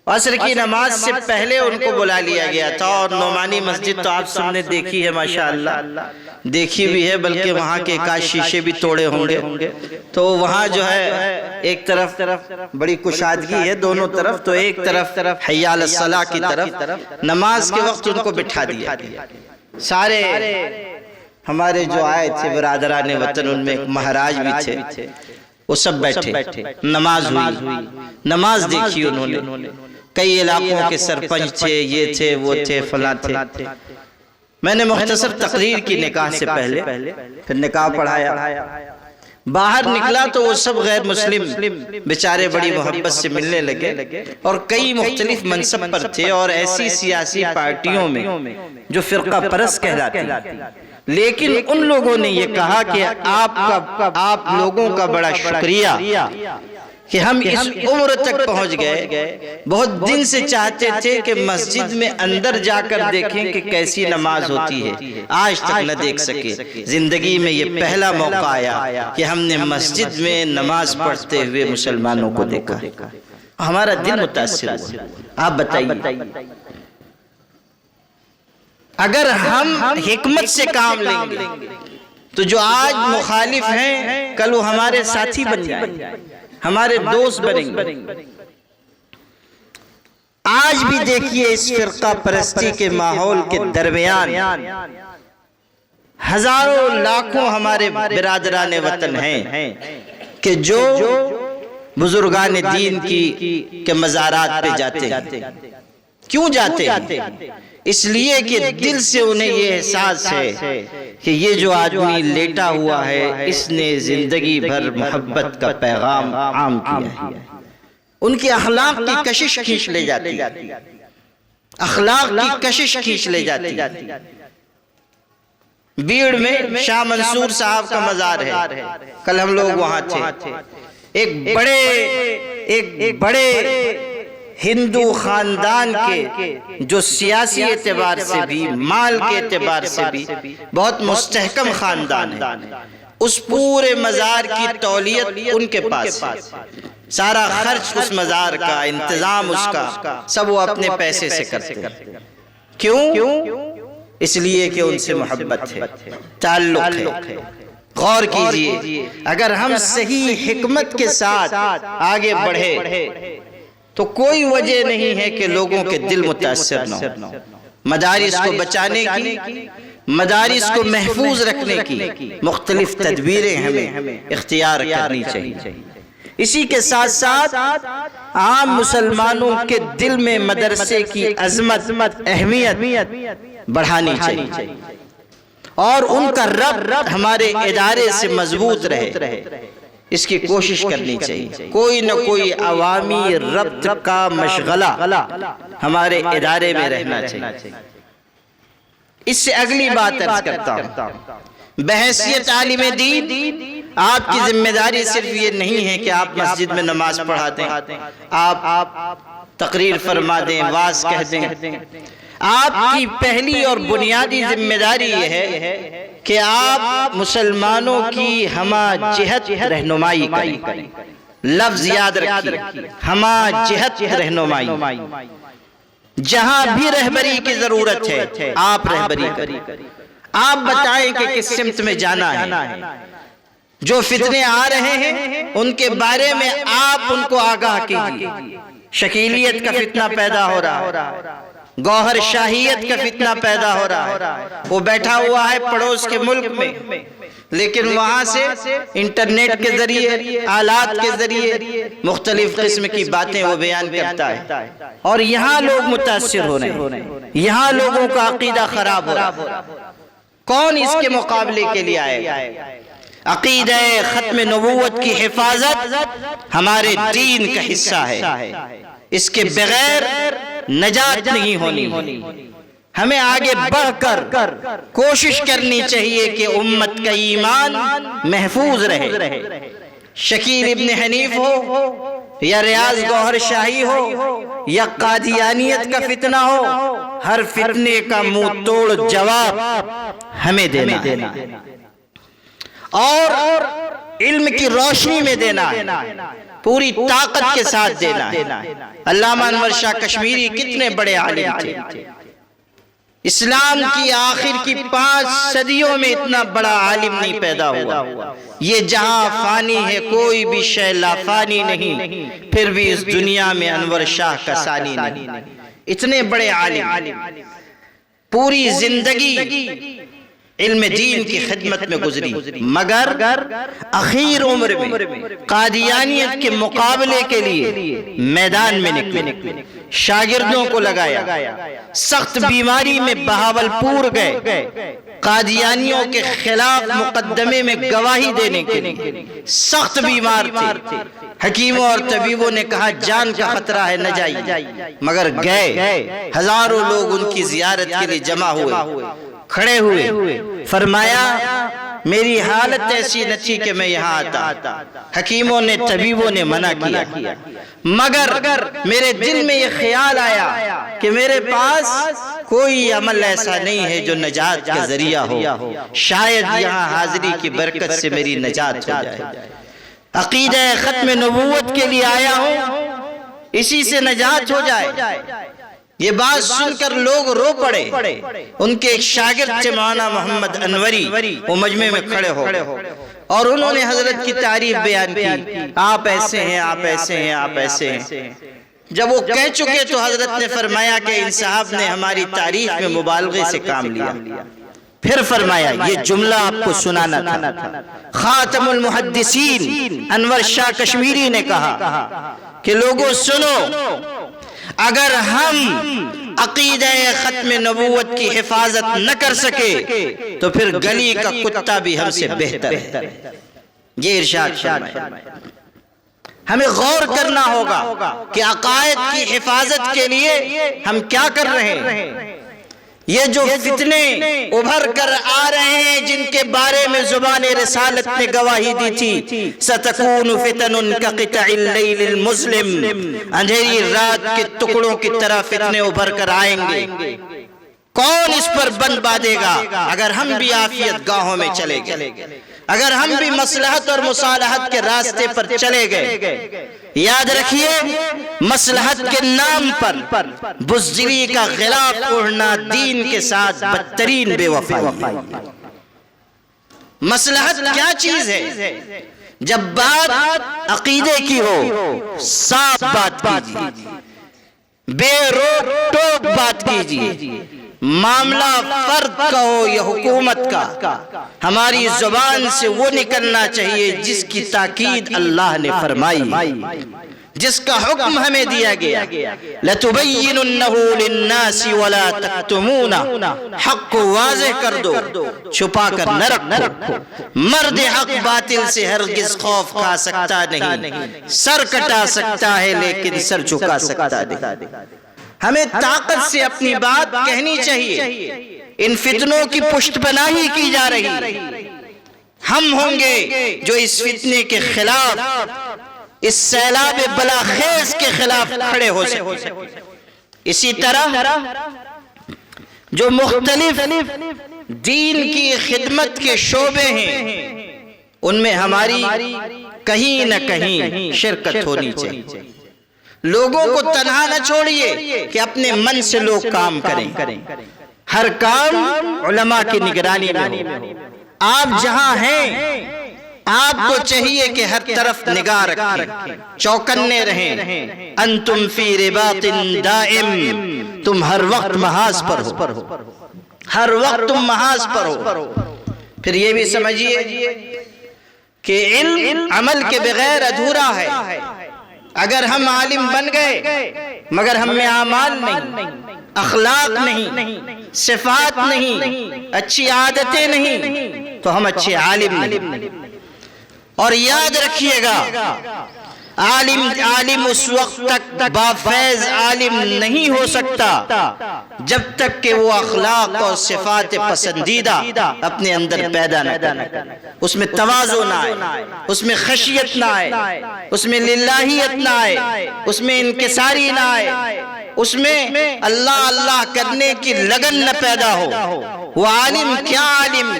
عصر کی نماز سے پہلے ان کو بلا لیا گیا تھا. اور نعمانی مسجد تو آپ سب نے دیکھی ہے، ماشاءاللہ دیکھی بھی ہے، بلکہ وہاں کے کاش شیشے بھی توڑے ہوں گے. تو وہاں جو ہے ایک طرف بڑی کشادگی ہے دونوں طرف، تو ایک طرف حی علی الصلاۃ کی طرف نماز کے وقت ان کو بٹھا دیا. سارے ہمارے جو آئے تھے برادران وطن، ان میں مہاراج بھی تھے، وہ سب بیٹھے. نماز ہوئی، نماز دیکھی انہوں نے. کئی علاقوں کے سرپنچ تھے، یہ تھے، وہ تھے، فلاں تھے. میں نے مختصر تقریر کی نکاح سے پہلے، پھر نکاح پڑھایا. باہر نکلا تو وہ سب غیر مسلم بیچارے بڑی محبت سے ملنے لگے اور کئی مختلف منصب پر تھے اور ایسی سیاسی پارٹیوں میں جو فرقہ پرست کہلاتی. لیکن ان لوگوں نے یہ کہا کہ آپ لوگوں کا بڑا شکریہ کہ ہم اس عمر تک پہنچ گئے. بہت دن سے چاہتے تھے کہ مسجد میں اندر جا کر دیکھیں کہ کیسی نماز ہوتی ہے، آج تک نہ دیکھ سکے. زندگی میں یہ پہلا موقع آیا کہ ہم نے مسجد میں نماز پڑھتے ہوئے مسلمانوں کو دیکھا. ہمارا دل متاثر ہوا. آپ بتائیے، اگر ہم حکمت سے کام لیں گے تو جو آج مخالف ہیں کل وہ ہمارے ساتھی بن جائیں گے، ہمارے دوست بنیں گے. آج بھی دیکھیے اس فرقہ پرستی کے ماحول کے درمیان ہزاروں لاکھوں ہمارے برادران وطن ہیں کہ جو بزرگان دین کے مزارات پہ جاتے ہیں. کیوں جاتے ہیں؟ اس لیے کہ دل سے انہیں یہ احساس ہے کہ یہ جو آدمی لیٹا ہوا ہے اس نے زندگی بھر محبت کا پیغام عام کیا ہے. ان کے اخلاق کی کشش کھینچ لے جاتی، اخلاق کی کشش کھینچ لے جاتی. بیڑ میں شاہ منصور صاحب کا مزار ہے، کل ہم لوگ وہاں تھے. ایک بڑے ہندو خاندان کے جو سیاسی اعتبار سے بھی مال کے اعتبار سے بھی بہت مستحکم خاندان ہے. اس پورے مزار کی تولیت ان کے پاس ہے. سارا خرچ اس مزار کا، انتظام اس کا سب وہ اپنے پیسے سے کرتے ہیں. کیوں؟ اس لیے کہ ان سے محبت ہے، تعلق ہے. غور کیجئے، اگر ہم صحیح حکمت کے ساتھ آگے بڑھے تو کوئی وجہ نہیں ہے کہ لوگوں کے دل متاثر نہ ہو. مدارس کو بچانے کی، مدارس کو محفوظ رکھنے کی مختلف تدبیریں ہمیں اختیار کرنی چاہیے۔ اسی کے ساتھ ساتھ عام مسلمانوں کے دل میں مدرسے کی عظمت، اہمیت بڑھانی چاہیے اور ان کا ربط ہمارے ادارے سے مضبوط رہے، اس کی کوشش کرنی چاہیے۔ کوئی نہ کوئی عوامی ربط کا مشغلہ ہمارے ادارے میں رہنا چاہیے۔ اس سے اگلی بات عرض کرتا ہوں، بحیثیت عالم دین آپ کی ذمہ داری صرف یہ نہیں ہے کہ آپ مسجد میں نماز پڑھا دیں، آپ تقریر فرما دیں، واعظ کہہ دیں۔ آپ کی پہلی اور بنیادی ذمہ داری یہ ہے کہ آپ مسلمانوں کی ہمہ جہت رہنمائی کریں۔ لفظ یاد رکھیے، ہمہ جہت رہنمائی۔ جہاں بھی رہبری کی ضرورت ہے آپ رہبری کریں، آپ بتائیں کہ کس سمت میں جانا ہے۔ جو فتنے آ رہے ہیں ان کے بارے میں آپ ان کو آگاہ کیجیے۔ شکیلیت کا فتنہ پیدا ہو رہا ہے، گوہر شاہیت کا فتنہ پیدا ہو رہا ہے۔ وہ بیٹھا ہوا ہے پڑوس کے ملک میں، لیکن وہاں سے انٹرنیٹ کے ذریعے، آلات کے ذریعے مختلف قسم کی باتیں وہ بیان کرتا ہے، اور یہاں لوگ متاثر ہو رہے ہیں، یہاں لوگوں کا عقیدہ خراب ہو رہا ہے۔ کون اس کے مقابلے کے لیے آئے گا؟ عقیدہ ختم نبوت کی حفاظت ہمارے دین کا حصہ ہے، اس کے بغیر نجات نہیں ہونی۔ ہمیں آگے بڑھ کر کوشش کرنی چاہیے کہ امت کا ایمان محفوظ رہے۔ شکیل ابن حنیف ہو یا ریاض گوہر شاہی ہو یا قادیانیت کا فتنہ ہو، ہر فتنے کا منہ توڑ جواب ہمیں دینا ہے اور علم کی روشنی میں دینا ہے، پوری طاقت کے ساتھ دینا ہے۔ علامہ انور شاہ کشمیری کتنے بڑے عالم تھے، اسلام کی آخر کی 5 صدیوں میں اتنا بڑا عالم نہیں پیدا ہوا۔ یہ جہاں فانی ہے کوئی بھی شے لا فانی نہیں، پھر بھی اس دنیا میں انور شاہ کا ثانی نہیں۔ اتنے بڑے عالم، پوری زندگی علم دین کی خدمت میں گزری، مگر اخیر عمر میں قادیانیت کے مقابلے کے لیے میدان میں نکلے، شاگردوں کو لگایا، سخت بیماری میں بہاولپور گئے، قادیانیوں کے خلاف مقدمے میں گواہی دینے کے لیے سخت بیمار تھے۔ حکیموں اور طبیبوں نے کہا جان کا خطرہ ہے، نہ جائیے، مگر گئے۔ ہزاروں لوگ ان کی زیارت کے لیے جمع ہوئے، کھڑے ہوئے، فرمایا میری حالت ایسی نہ تھی کہ میں یہاں آتا۔ حکیموں نے طبیبوں نے منع کیا، مگر میرے دل میں یہ خیال آیا کہ میرے پاس کوئی عمل ایسا نہیں ہے جو نجات کا ذریعہ ہو، شاید یہاں حاضری کی برکت سے میری نجات ہو جائے۔ عقیدہ ختم نبوت کے لیے آیا ہوں، اسی سے نجات ہو جائے۔ یہ بات سن کر لوگ رو پڑے۔ ان کے ایک شاگرد تھے مولانا محمد انوری، وہ مجمع میں کھڑے ہو اور انہوں نے حضرت کی تعریف بیان کی، آپ ایسے ہیں، آپ ایسے ہیں، آپ ایسے ہیں۔ جب وہ کہہ چکے تو حضرت نے فرمایا کہ ان صاحب نے ہماری تعریف میں مبالغے سے کام لیا۔ پھر فرمایا یہ جملہ آپ کو سنانا تھا۔ خاتم المحدثین انور شاہ کشمیری نے کہا کہ لوگوں سنو، اگر ہم عقیدہ ختم نبوت کی حفاظت نہ کر سکے تو پھر گلی کا کتا بھی ہم سے بہتر ہے۔ یہ ارشاد فرمایا۔ ہمیں غور کرنا ہوگا کہ عقائد کی حفاظت کے لیے ہم کیا کر رہے ہیں۔ یہ جو فتنے ابھر کر آ رہے ہیں جن کے بارے میں زبان رسالت نے گواہی دی تھی، سَتَكُونُ فِتَنٌ كَقِطَعِ اللَّيْلِ الْمُظْلِمِ، اندھیری رات کے ٹکڑوں کی طرح فتنے ابھر کر آئیں گے۔ کون اس پر بند باندھے گا؟ اگر ہم بھی عافیت گاہوں میں چلے گئے، اگر ہم بھی مصلحت اور مصالحت کے راستے پر چلے گئے۔ یاد رکھیے، مصلحت کے نام پر بزدلی کا غلاف اوڑھنا دین کے ساتھ بدترین بے وفائی۔ مصلحت کیا چیز ہے؟ جب بات عقیدے کی ہو صاف بات کیجیے، بے روک ٹوک بات کیجیے، معاملہ فرد کا ہو یا حکومت کا، ہماری زبان سے وہ نکلنا چاہیے جس کی تاکید اللہ نے فرمائی، جس کا حکم ہمیں دیا گیا، لَتُبَيِّنُنَّهُ لِلنَّاسِ وَلَا تَكْتُمُونَ، حق کو واضح کر دو، چھپا کر نہ رکھو۔ مرد حق باطل سے ہرگز خوف کھا سکتا نہیں، سر کٹا سکتا ہے لیکن سر جھکا سکتا نہیں۔ ہمیں طاقت سے اپنی بات کہنی چاہیے۔ ان فتنوں کی پشت پناہی کی جا رہی، ہم ہوں گے جو اس فتنے کے خلاف، اس سیلاب بلاخیز کے خلاف کھڑے ہو سکتے۔ اسی طرح جو مختلف دین کی خدمت کے شعبے ہیں ان میں ہماری کہیں نہ کہیں شرکت ہونی چاہیے۔ لوگوں کو تنہا نہ چھوڑیے کہ اپنے من سے لوگ کام کریں، ہر کام علماء کی نگرانی میں ہو۔ آپ جہاں ہیں آپ کو چاہیے کہ ہر طرف نگاہ رکھیں، چوکنے رہیں۔ انتم فی رباط دائم، تم ہر وقت محاذ پر ہو، ہر وقت تم محاذ پر ہو۔ پھر یہ بھی سمجھیے کہ علم عمل کے بغیر ادھورا ہے۔ اگر ہم عالم بن گئے مگر ہم میں اعمال نہیں، اخلاق نہیں، صفات نہیں، اچھی عادتیں نہیں، تو ہم اچھے عالم نہیں۔ اور یاد رکھیے گا عالم اس وقت تک بافیض عالم نہیں ہو سکتا جب تک کہ وہ اخلاق اور صفات پسندیدہ اپنے اندر پیدا نہ کرے، اس میں تواضع نہ آئے، اس میں خشیت نہ آئے، اس میں للہیت نہ آئے، اس میں انکساری نہ آئے، اس میں اللہ اللہ کرنے کی لگن نہ پیدا ہو۔ وہ عالم کیا عالم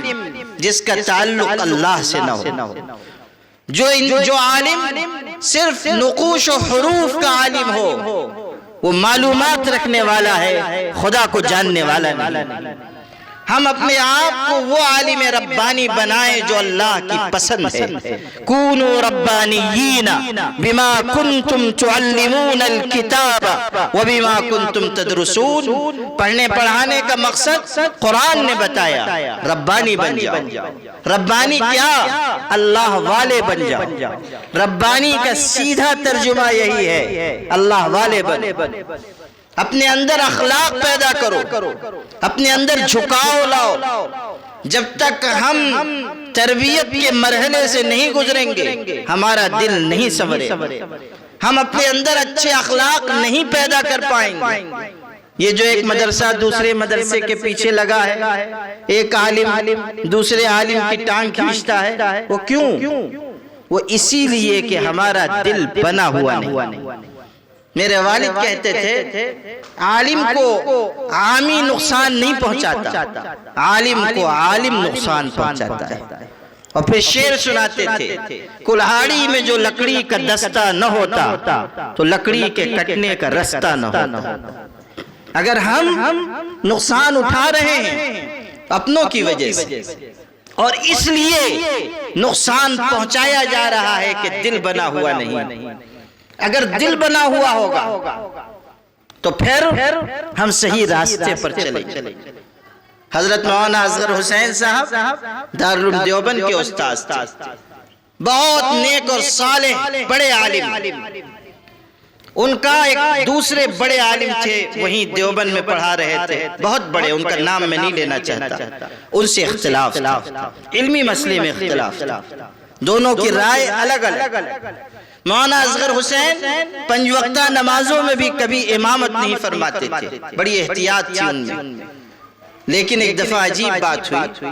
جس کا تعلق اللہ سے نہ ہو، جو عالم صرف نقوش و حروف کا عالم ہو، وہ معلومات رکھنے والا ہے، خدا کو جاننے والا نہیں۔ ہم اپنے آپ کو وہ عالم ربانی بنائیں جو اللہ کی پسند ہے۔ کونوا ربانیین بما کنتم تعلمون الکتاب وبما کنتم تدرسون۔ پڑھنے پڑھانے کا مقصد قرآن نے بتایا، ربانی بن جاؤ۔ ربانی کیا؟ اللہ والے بن جاؤ۔ ربانی کا سیدھا ترجمہ یہی ہے، اللہ والے بن۔ اپنے اندر اخلاق پیدا کرو، اپنے اندر جھکاؤ لاؤ۔ جب تک ہم تربیت کے مرحلے سے نہیں گزریں گے ہمارا دل نہیں سنورے، ہم اپنے اندر اچھے اخلاق نہیں پیدا کر پائیں گے۔ یہ جو ایک مدرسہ دوسرے مدرسے کے پیچھے لگا ہے، ایک عالم دوسرے عالم کی ٹانگ کھینچتا ہے، وہ کیوں؟ وہ اسی لیے کہ ہمارا دل بنا ہوا نہیں۔ میرے والد کہتے تھے عالم کو عامی نقصان نہیں پہنچاتا، عالم کو عالم نقصان پہنچاتا ہے۔ اور پھر شعر سناتے تھے، کلہاڑی میں جو لکڑی کا دستہ نہ ہوتا تو لکڑی کے کٹنے کا رستہ نہ ہوتا۔ اگر ہم نقصان اٹھا رہے ہیں اپنوں کی وجہ سے اور اس لیے نقصان پہنچایا جا رہا ہے کہ دل بنا ہوا نہیں۔ اگر دل بنا ہوا ہوگا تو پھر ہم صحیح راستے پر چلیں۔ حضرت مولانا اصغر حسین صاحب دارالعلوم دیوبند کے استاد تھے، بہت نیک اور صالح بڑے عالم۔ ان کا ایک دوسرے بڑے عالم تھے، وہیں دیوبند میں پڑھا رہے تھے، بہت بڑے، ان کا نام میں نہیں لینا چاہتا۔ ان سے اختلاف تھا، علمی مسئلے میں اختلاف تھا، دونوں کی رائے الگ الگ۔ مولانا اصغر حسین 5 وقتہ نمازوں میں بھی کبھی امامت نہیں فرماتے تھے، بڑی احتیاط تھی ان میں۔ لیکن ایک دفعہ عجیب بات ہوئی،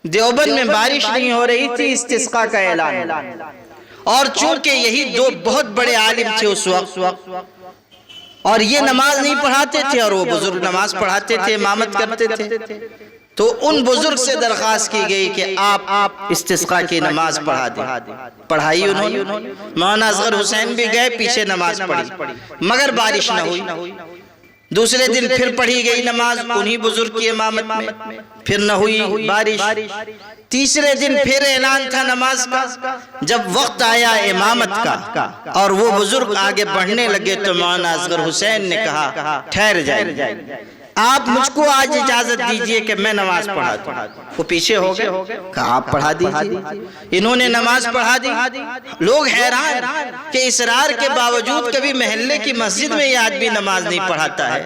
دیوبند میں بارش نہیں ہو رہی تھی، استسقاء کا اعلان، اور چونکہ یہی 2 بہت بڑے عالم تھے اس وقت، اور یہ نماز نہیں پڑھاتے تھے اور وہ بزرگ نماز پڑھاتے تھے، امامت کرتے تھے، تو ان بزرگ سے درخواست کی گئی کہ آپ استسقاء کی نماز پڑھا دیں۔ پڑھائی انہوں نے، مولانا اصغر حسین بھی گئے، پیچھے نماز پڑھی، مگر بارش نہ ہوئی۔ دوسرے دن پھر پڑھی گئی نماز انہی بزرگ کی امامت میں، پھر نہ ہوئی بارش۔ تیسرے دن پھر اعلان تھا نماز کا۔ جب وقت آیا امامت کا اور وہ بزرگ آگے بڑھنے لگے تو مولانا اصغر حسین نے کہا ٹھہر جائیں، آپ مجھ کو آج اجازت دیجئے کہ میں نماز پڑھا دوں۔ وہ پیچھے ہو گئے، کہا آپ پڑھا دیجئے۔ انہوں نے نماز پڑھا دی۔ لوگ حیران کہ اصرار کے باوجود کبھی محلے کی مسجد میں یہ آدمی نماز نہیں پڑھاتا ہے،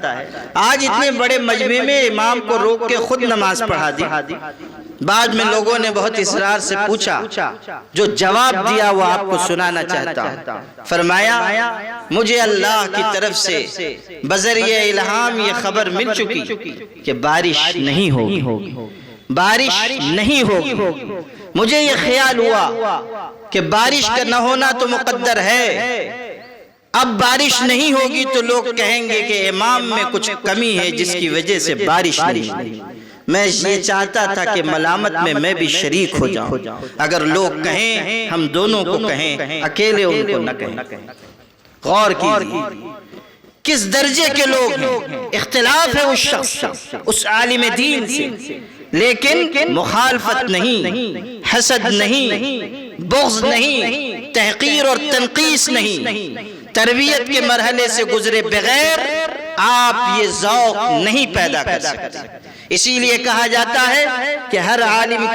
آج اتنے بڑے مجمع میں امام کو روک کے خود نماز پڑھا دی۔ بعد میں لوگوں نے بہت اصرار سے پوچھا، جو جواب دیا وہ آپ کو سنانا چاہتا ہوں۔ فرمایا مجھے اللہ کی طرف سے بذریعہ الہام یہ خبر مل چکی کہ بارش نہیں ہوگی، بارش نہیں ہوگی۔ مجھے یہ خیال ہوا کہ بارش کا نہ ہونا تو مقدر ہے، اب بارش نہیں ہوگی تو لوگ کہیں گے کہ امام میں کچھ کمی ہے جس کی وجہ سے بارش نہیں ہوگی۔ میں یہ چاہتا تھا کہ ملامت میں بھی شریک ہو جاؤں، اگر لوگ کہیں ہم دونوں کو کہیں، اکیلے ان کو نہ کہیں۔ غور کیجئے کس درجے کے لوگ ہیں، اختلاف ہے اس شخص اس عالم دین سے، لیکن مخالفت نہیں، حسد نہیں، بغض نہیں، تحقیر اور تنقیص نہیں، تربیت کے مرحلے سے گزرے بغیر آپ یہ ذوق نہیں پیدا کر سکتے۔ اسی لیے کہا جاتا ہے کہ ہر عالم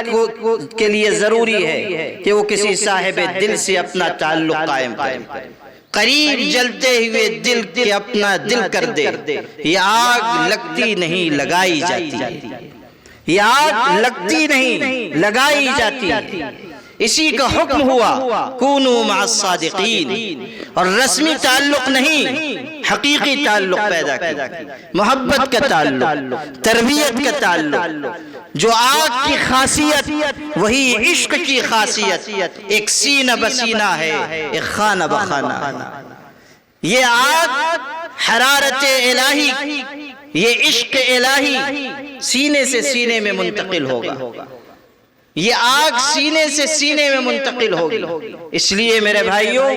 کے لیے ضروری ہے کہ وہ کسی صاحب دل سے اپنا تعلق قائم کرے، قریب جلتے ہوئے دل کے اپنا دل کر دے۔ یہ آگ لگتی نہیں لگائی جاتی، یہ آگ لگتی نہیں لگائی جاتی۔ اسی کا حکم ہوا کونوا مع الصادقین، اور رسمی تعلق نہیں، حقیقی تعلق پیدا کیا، محبت کا تعلق، تربیت کا تعلق۔ جو آگ کی خاصیت وہی عشق کی خاصیت، ایک سینہ بسینہ ہے، ایک خانہ بخانہ ہے۔ یہ آگ حرارت الہی، یہ عشق الہی سینے سے سینے میں منتقل ہوگا، یہ آگ سینے سے سینے میں منتقل ہوگی۔ اس لیے میرے بھائیوں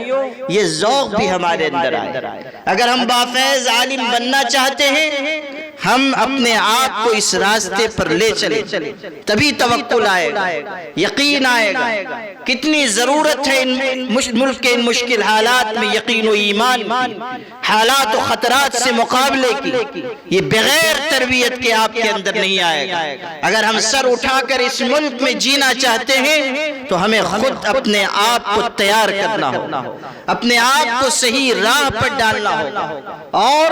یہ ذوق بھی ہمارے اندر آئے۔ اگر ہم بافیض عالم بننا چاہتے ہیں، ہم اپنے آپ کو اس راستے پر لے چلیں، تبھی توکل آئے گا، یقین آئے گا۔ کتنی ضرورت ہے ملک کے ان مشکل حالات میں یقین و ایمان کی، حالات و خطرات سے مقابلے کی۔ یہ بغیر تربیت کے آپ کے اندر نہیں آئے گا۔ اگر ہم سر اٹھا کر اس ملک میں جینا چاہتے ہیں تو ہمیں خود اپنے آپ کو تیار کرنا ہوگا، اپنے آپ کو صحیح راہ پر ڈالنا ہوگا، اور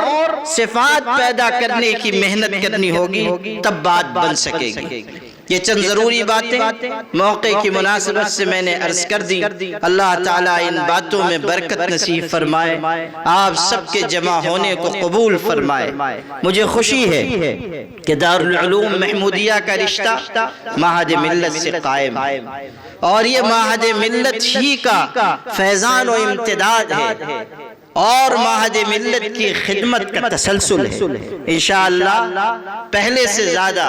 صفات پیدا کرنے کی محنت کرنی ہوگی، تب بات بن سکے گی۔ یہ چند ضروری باتیں موقع کی مناسبت سے میں نے عرض کر دی۔ اللہ تعالیٰ ان باتوں میں برکت نصیب فرمائے، آپ سب کے جمع ہونے کو قبول فرمائے۔ مجھے خوشی ہے کہ دارالعلوم محمودیہ کا رشتہ معہد ملت سے قائم ہے، اور یہ معہد ملت ہی کا فیضان و امتداد ہے، اور معہد ملت کی خدمت کا تسلسل ہے۔ انشاءاللہ پہلے سے زیادہ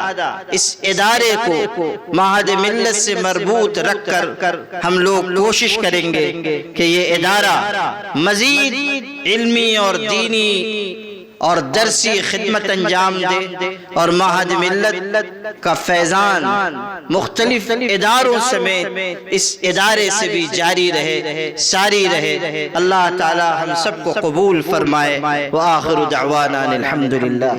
اس ادارے کو معہد ملت سے مربوط رکھ کر ہم لوگ کوشش کریں گے کہ یہ ادارہ مزید علمی اور دینی اور درسی خدمت انجام دے، اور معہد ملت کا فیضان مختلف اداروں سمیت اس ادارے سے بھی جاری رہے، ساری رہے۔ اللہ تعالی ہم سب کو قبول فرمائے۔ وآخر دعوانا الحمدللہ۔